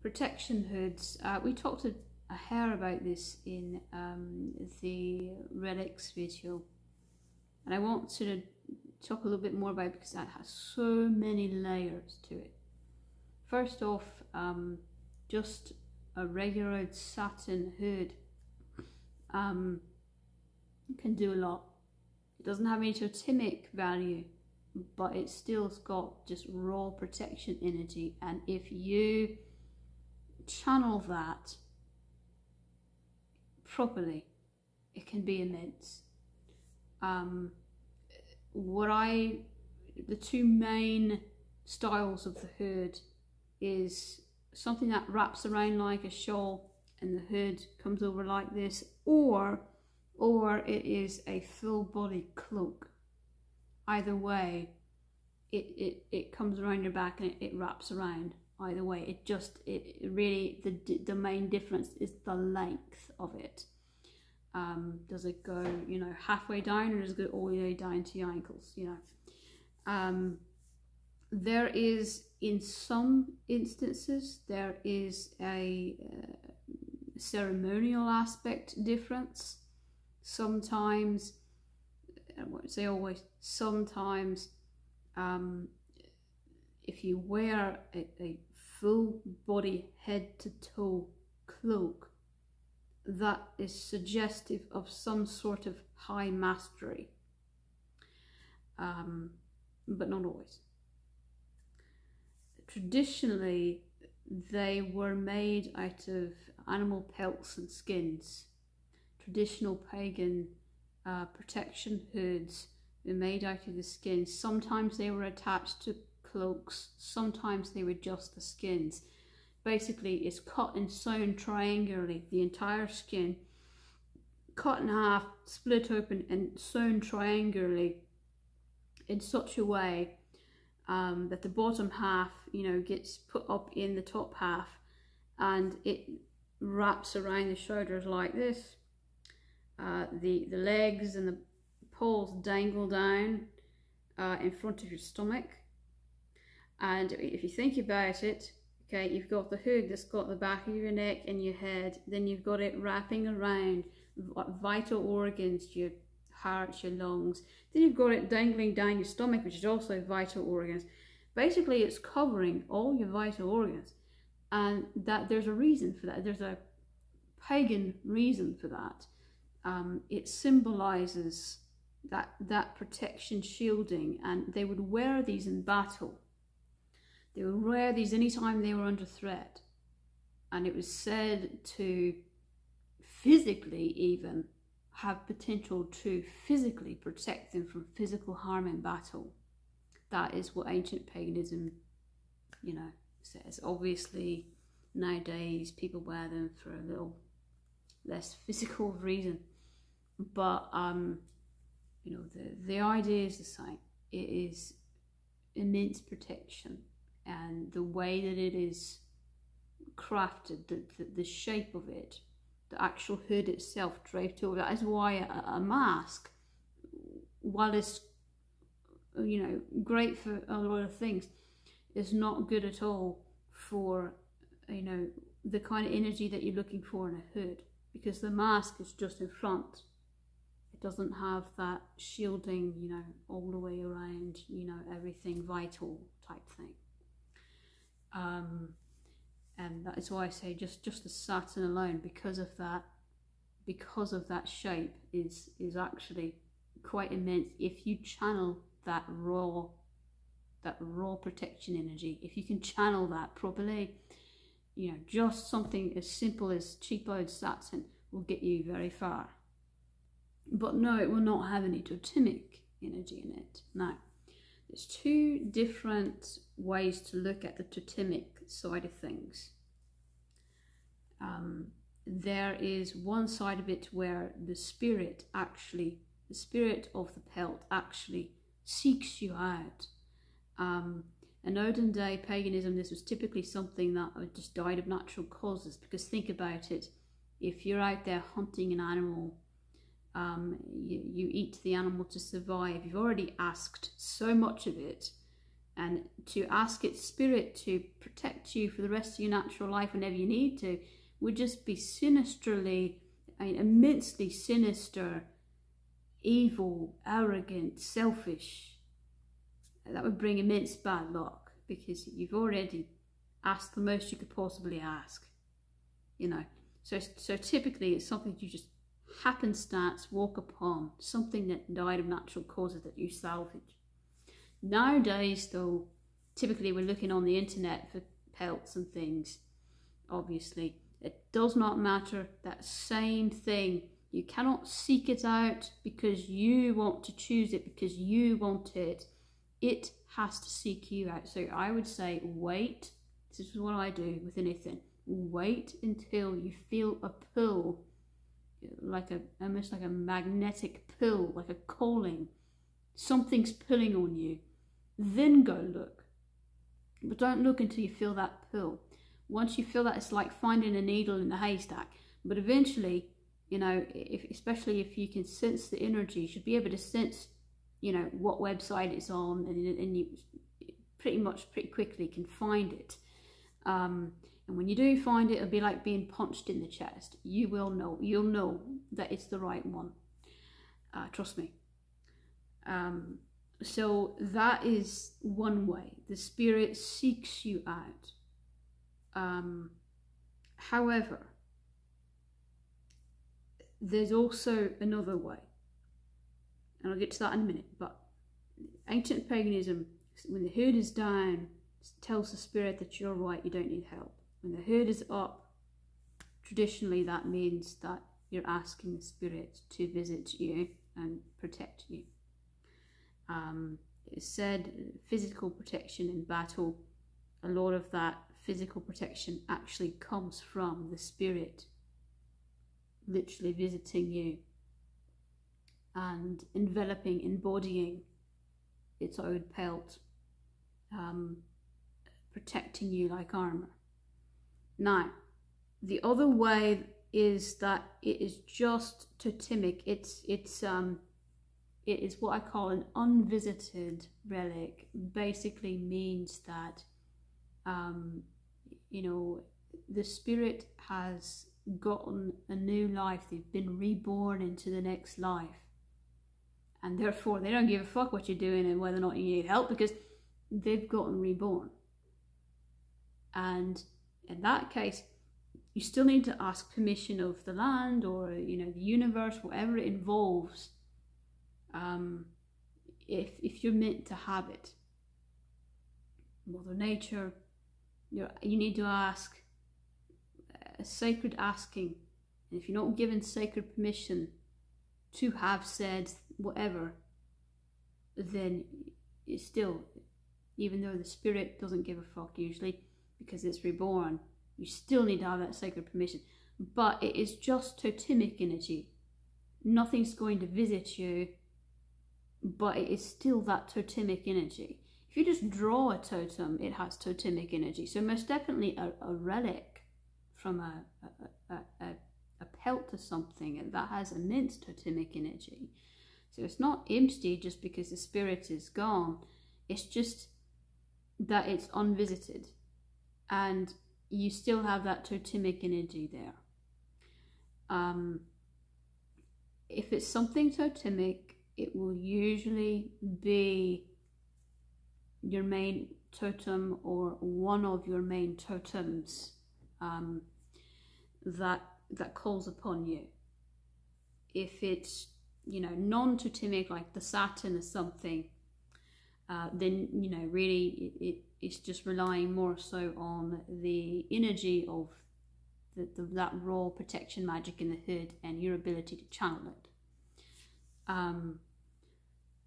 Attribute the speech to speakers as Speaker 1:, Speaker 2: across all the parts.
Speaker 1: protection hoods. We talked a hair about this in the relics video, and I want to talk a little bit more about it because that has so many layers to it. First off, just a regular satin hood can do a lot. It doesn't have any totemic value, but it's still got just raw protection energy, and if you channel that properly, it can be immense. The two main styles of the hood is something that wraps around like a shawl and the hood comes over like this, or it is a full body cloak. Either way, it comes around your back and it wraps around. Either way, it really, the main difference is the length of it. Does it go, you know, halfway down, or does it go all the way down to your ankles, you know? There is, in some instances, there is a ceremonial aspect difference. Sometimes, I won't say always, sometimes if you wear a full body head to toe cloak, that is suggestive of some sort of high mastery, but not always. Traditionally, they were made out of animal pelts and skins. Traditional pagan protection hoods were made out of the skins. Sometimes they were attached to cloaks, sometimes they were just the skins. Basically, it's cut and sewn triangularly, the entire skin, cut in half, split open and sewn triangularly in such a way that the bottom half, you know, gets put up in the top half, and it wraps around the shoulders like this. The legs and the poles dangle down in front of your stomach, and if you think about it, okay, you've got the hood that's got the back of your neck and your head, then you've got it wrapping around vital organs, your heart, your lungs, then you've got it dangling down your stomach, which is also vital organs. Basically, it's covering all your vital organs, and that there's a reason for that. There's a pagan reason for that. It symbolizes that protection, shielding, and they would wear these in battle. They would wear these anytime they were under threat, and it was said to physically even have potential to physically protect them from physical harm in battle. That is what ancient paganism, you know, says. Obviously, nowadays people wear them for a little less physical reason, but you know, the idea is the same. It is immense protection, and the way that it is crafted, the shape of it, the actual hood itself draped over, that is why a mask, while it's, you know, great for a lot of things, is not good at all for, you know, the kind of energy that you're looking for in a hood, because the mask is just in front. It doesn't have that shielding, you know, all the way around, you know, everything vital type thing. And that is why I say just the satin alone, because of that shape, is actually quite immense. If you channel that raw protection energy, if you can channel that properly, you know, just something as simple as cheap old satin will get you very far. But no, it will not have any totemic energy in it. Now, there's two different ways to look at the totemic side of things. There is one side of it where the spirit of the pelt actually seeks you out. In olden day paganism, this was typically something that just died of natural causes, because think about it, if you're out there hunting an animal, you eat the animal to survive. You've already asked so much of it and to ask its spirit to protect you for the rest of your natural life whenever you need to would just be sinisterly, immensely sinister, evil, arrogant, selfish. That would bring immense bad luck, because you've already asked the most you could possibly ask, So typically it's something you just happenstance walk upon, something that died of natural causes that you salvage. Nowadays, though, typically we're looking on the internet for pelts and things. Obviously, it does not matter. That same thing, you cannot seek it out because you want to choose it, because you want it. It has to seek you out. So I would say wait. This is what I do with anything. Wait until you feel a pull, almost like a magnetic pull, like a calling. Something's pulling on you. Then go look. But don't look until you feel that pull. Once you feel that, it's like finding a needle in a haystack. But eventually, especially if you can sense the energy, you should be able to sense, what website it's on, and you pretty quickly can find it. And when you do find it, it'll be like being punched in the chest. You'll know that it's the right one. Trust me. So that is one way. The spirit seeks you out. However, there's also another way. And I'll get to that in a minute. But ancient paganism, when the herd is down, tells the spirit that you're right, you don't need help. When the herd is up, traditionally that means that you're asking the spirit to visit you and protect you. It's said physical protection in battle, a lot of that physical protection actually comes from the spirit literally visiting you and embodying its own pelt, protecting you like armor. Now, the other way is that it is just totemic. It is what I call an unvisited relic. Basically means that the spirit has gotten a new life. They've been reborn into the next life, and therefore they don't give a fuck what you're doing and whether or not you need help, because they've gotten reborn. And in that case, you still need to ask permission of the land or the universe, whatever it involves, if you're meant to have it. Mother Nature, you need to ask a sacred asking. And if you're not given sacred permission to have said whatever, then it's still, even though the spirit doesn't give a fuck usually because it's reborn, you still need to have that sacred permission. But it is just totemic energy. Nothing's going to visit you, but it is still that totemic energy. If you just draw a totem, it has totemic energy. So most definitely a relic from a pelt to something that has immense totemic energy. So it's not empty just because the spirit is gone. It's just that it's unvisited, and you still have that totemic energy there. If it's something totemic, it will usually be your main totem or one of your main totems that calls upon you. If it's non-totemic, like the Saturn or something, then really it's just relying more so on the energy of that raw protection magic in the hood and your ability to channel it.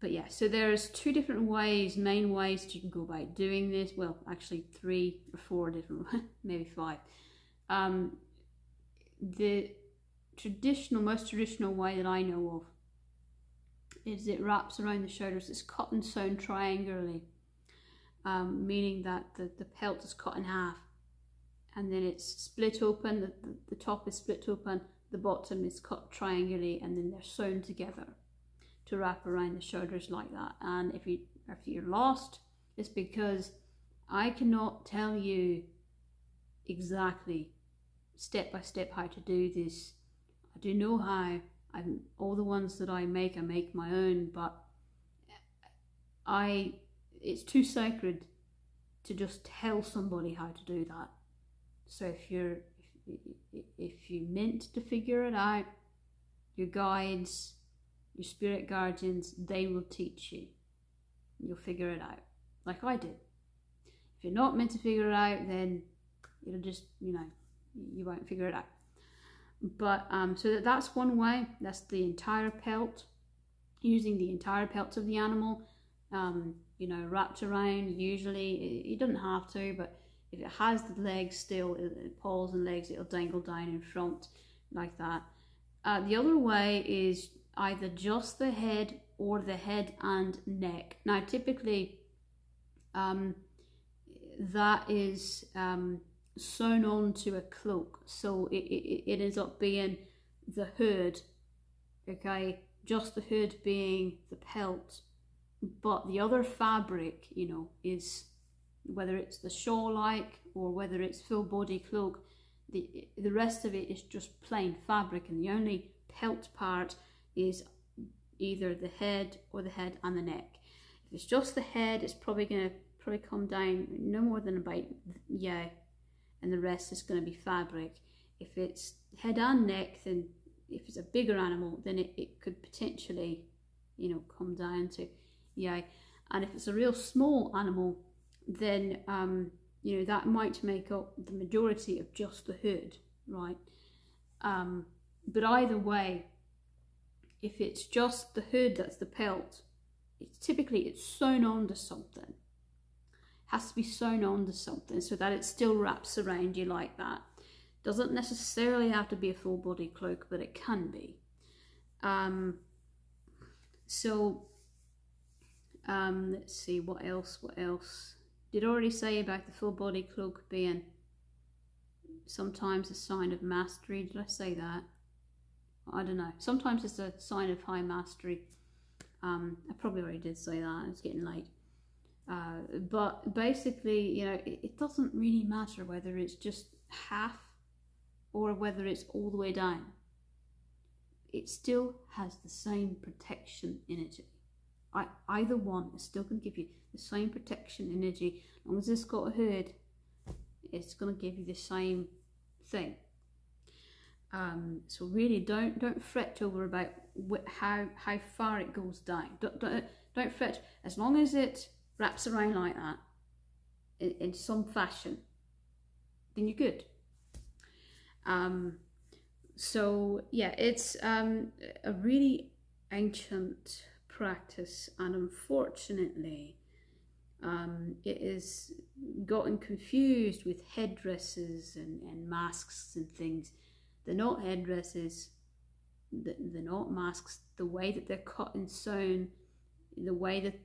Speaker 1: But yeah, so there's two different ways, main ways that you can go about doing this. Well, actually 3 or 4 different, maybe 5. The most traditional way that I know of is it wraps around the shoulders. It's cut and sewn triangularly, meaning that the pelt is cut in half, and then it's split open. The top is split open, the bottom is cut triangularly, and then they're sewn together to wrap around the shoulders like that. And if you're lost, is because I cannot tell you exactly step by step how to do this. I do know how. All the ones that I make my own, but it's too sacred to just tell somebody how to do that. So if you're meant to figure it out, your guides, your spirit guardians, they will teach you. You'll figure it out, like I did. If you're not meant to figure it out, then it'll just, you won't figure it out. But so that's one way. That's the entire pelt, using the entire pelt of the animal, wrapped around. Usually, you don't have to, but if it has the legs still, paws and legs, it'll dangle down in front like that. The other way is either just the head or the head and neck. Now, typically, that is sewn onto a cloak, so it ends up being the hood, okay, just the hood being the pelt, but the other fabric, is, whether it's the shawl-like or whether it's full body cloak, the rest of it is just plain fabric, and the only pelt part is either the head or the head and the neck. If it's just the head, it's probably going to come down no more than about, and the rest is going to be fabric. If it's head and neck, then if it's a bigger animal, then it could potentially, come down to, and if it's a real small animal, then, that might make up the majority of just the hood, right? But either way, if it's just the hood that's the pelt, it's sewn onto something. Has to be sewn onto something so that it still wraps around you like that. Doesn't necessarily have to be a full body cloak, but it can be. Let's see, what else? Did I already say about the full body cloak being sometimes a sign of mastery? Did I say that? I don't know. Sometimes it's a sign of high mastery. I probably already did say that. It's getting late. But basically, it doesn't really matter whether it's just half or whether it's all the way down. It still has the same protection energy. Either one is still going to give you the same protection energy. As long as it's got a hood, it's going to give you the same thing. So really, don't fret over about how far it goes down. Don't fret. As long as it wraps around like that in some fashion, then you're good. So yeah, it's a really ancient practice, and unfortunately it is gotten confused with headdresses and masks and things. They're not headdresses, they're not masks. The way that they're cut and sewn, the way that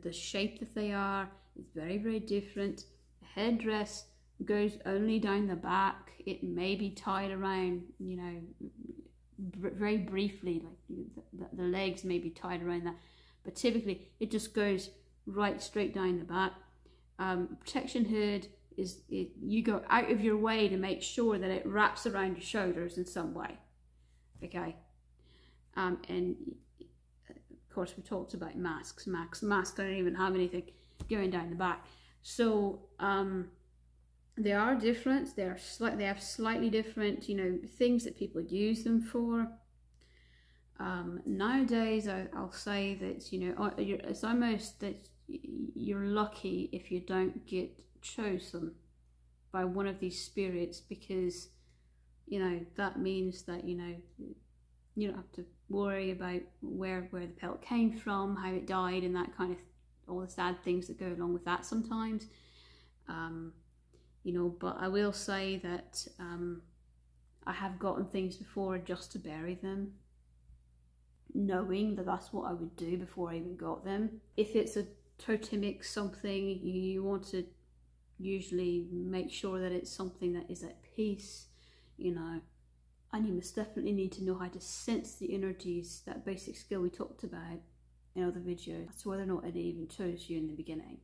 Speaker 1: the shape that they are is very, very different. A headdress goes only down the back. It may be tied around, very briefly, like the legs may be tied around that, but typically it just goes right straight down the back. Protection hood is you go out of your way to make sure that it wraps around your shoulders in some way, okay? And of course we talked about masks. Masks don't even have anything going down the back. So they are different. They have slightly different, things that people use them for. Nowadays, I'll say that it's almost that you're lucky if you don't get chosen by one of these spirits, because that means that you don't have to worry about where the pelt came from, how it died, and that kind of all the sad things that go along with that sometimes. But I will say that I have gotten things before just to bury them, knowing that that's what I would do before I even got them. If it's a totemic something, you want to usually make sure that it's something that is at peace, and you must definitely need to know how to sense the energies, that basic skill we talked about in other videos. That's whether or not it even chose you in the beginning.